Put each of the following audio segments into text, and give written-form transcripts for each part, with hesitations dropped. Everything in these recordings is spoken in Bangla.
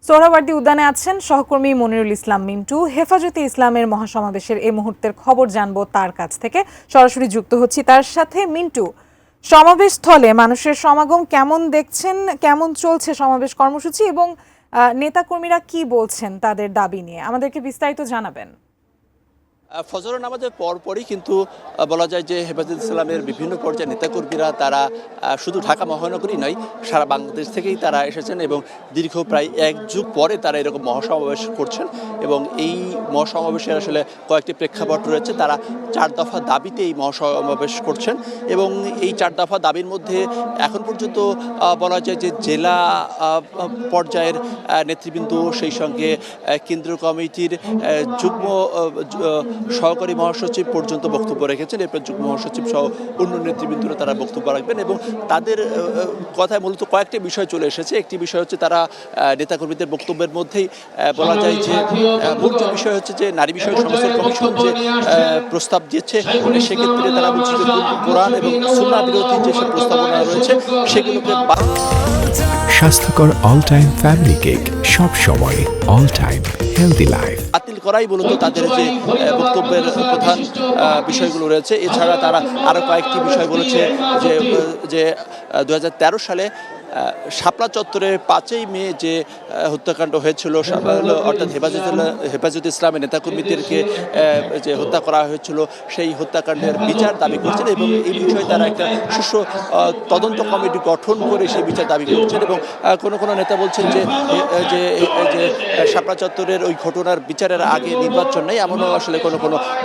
সোহরাওয়ার্দী উদ্যানে আছেন সহকর্মী মনিরুল ইসলাম মিন্টু। হেফাজতে ইসলামের মহাসমাবেশের এই মুহূর্তের খবর জানবো তার কাছ থেকে। সরাসরি যুক্ত হচ্ছি তার সাথে। মিন্টু, সমাবেশ স্থলে মানুষের সমাগম কেমন দেখছেন, কেমন চলছে সমাবেশ কর্মসূচি এবং নেতাকর্মীরা কি বলছেন তাদের দাবি নিয়ে, আমাদেরকে বিস্তারিত জানাবেন। ফজর নামাজের পরপরই কিন্তু বলা যায় যে হেফাজতে ইসলামের বিভিন্ন পর্যায়ের নেতাকর্মীরা তারা শুধু ঢাকা মহানগরী নয়, সারা বাংলাদেশ থেকেই তারা এসেছেন এবং দীর্ঘ প্রায় এক যুগ পরে তারা এরকম মহাসমাবেশ করছেন। এবং এই মহাসমাবেশের আসলে কয়েকটি প্রেক্ষাপট রয়েছে। তারা 4 দফা দাবিতে এই মহাসমাবেশ করছেন এবং এই 4 দফা দাবির মধ্যে এখন পর্যন্ত বলা যায় যে জেলা পর্যায়ের নেতৃবৃন্দ, সেই সঙ্গে কেন্দ্রীয় কমিটির যুগ্ম সহকারী মহাসচিব পর্যন্ত বক্তব্য রেখেছেন। এরপর যুগ্ম মহাসচিব সহ অন্য নেতৃবৃন্দরা তারা বক্তব্য রাখবেন এবং তাদের কথায় মূলত কয়েকটি বিষয় চলে এসেছে। একটি বিষয় হচ্ছে তারা নেতাকর্মীদের বক্তব্যের মধ্যেই বলা যায় যে মূল যে বিষয় হচ্ছে যে নারী বিষয়ক সংস্কার কমিশন যে প্রস্তাব দিয়েছে, সেক্ষেত্রে তারা বলছে যে কোরআন এবং সুন্নাহ বিরোধী যেসব প্রস্তাবনা রয়েছে সেগুলোকে স্বাস্থ্যকর অল টাইম ফ্যামিলি কেক, সব সময় অল টাইম হেলদি লাইফ বাতিল করাই মূলত তাদের যে বক্তব্যের প্রধান বিষয়গুলো রয়েছে। এছাড়া তারা আরও কয়েকটি বিষয় বলেছে যে 2013 সালে শাপলা চত্বরে 5ই মে যে হত্যাকাণ্ড হয়েছিল, অর্থাৎ হেফাজতে ইসলামের নেতাকর্মীদেরকে যে হত্যা করা হয়েছিল, সেই হত্যাকাণ্ডের বিচার দাবি করছেন এবং এই বিষয়ে তারা একটা সুষ্ঠু তদন্ত কমিটি গঠন করে সেই বিচার দাবি করছেন। এবং কোনো নেতা বলছেন যে শাপলা চত্বরের ওই ঘটনার বিচারের আগে নির্বাচন নেই, এমনও আসলে কোনো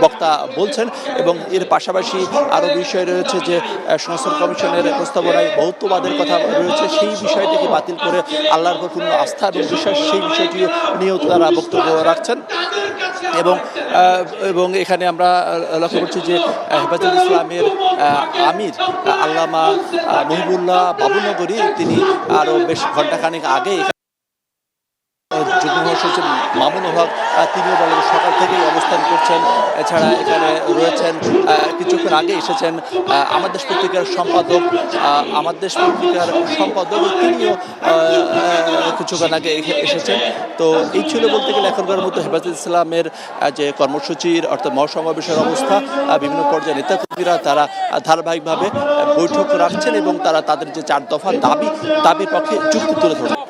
বক্তা বলছেন। এবং এর পাশাপাশি আরও বিষয় রয়েছে যে সংস্কার কমিশনের প্রস্তাবনায় বহুত্ববাদের কথা রয়েছে, সেই বিষয়টিকে বাতিল করে আল্লাহর উপর পূর্ণ আস্থা এবং বিশ্বাস, সেই বিষয়টি নিয়েও তারা বক্তব্য রাখছেন। এবং এখানে আমরা লক্ষ্য করছি যে হেফাজতে ইসলামের আমির আল্লামা মহিবুল্লাহ বাবুনগরী তিনি আরও বেশ ঘণ্টাখানেক আগে যুগ্ম মহাসচিব মামুনুল হক তিনিও বলেন সকাল থেকেই অবস্থান করছেন। এছাড়া এখানে রয়েছেন কিছুক্ষণ আগে এসেছেন আমার দেশ পত্রিকার সম্পাদক তিনিও কিছুক্ষণ আগে এসেছেন। তো এই ছিল বলতে গেলে এখনকার মতো হেফাজতে ইসলামের যে কর্মসূচির অর্থাৎ মহাসমাবেশের অবস্থা। বিভিন্ন পর্যায়ে নেতাকর্মীরা তারা ধারাবাহিকভাবে বৈঠক রাখছেন এবং তারা তাদের যে 4 দফা দাবির পক্ষে যুক্তি তুলে ধরছেন।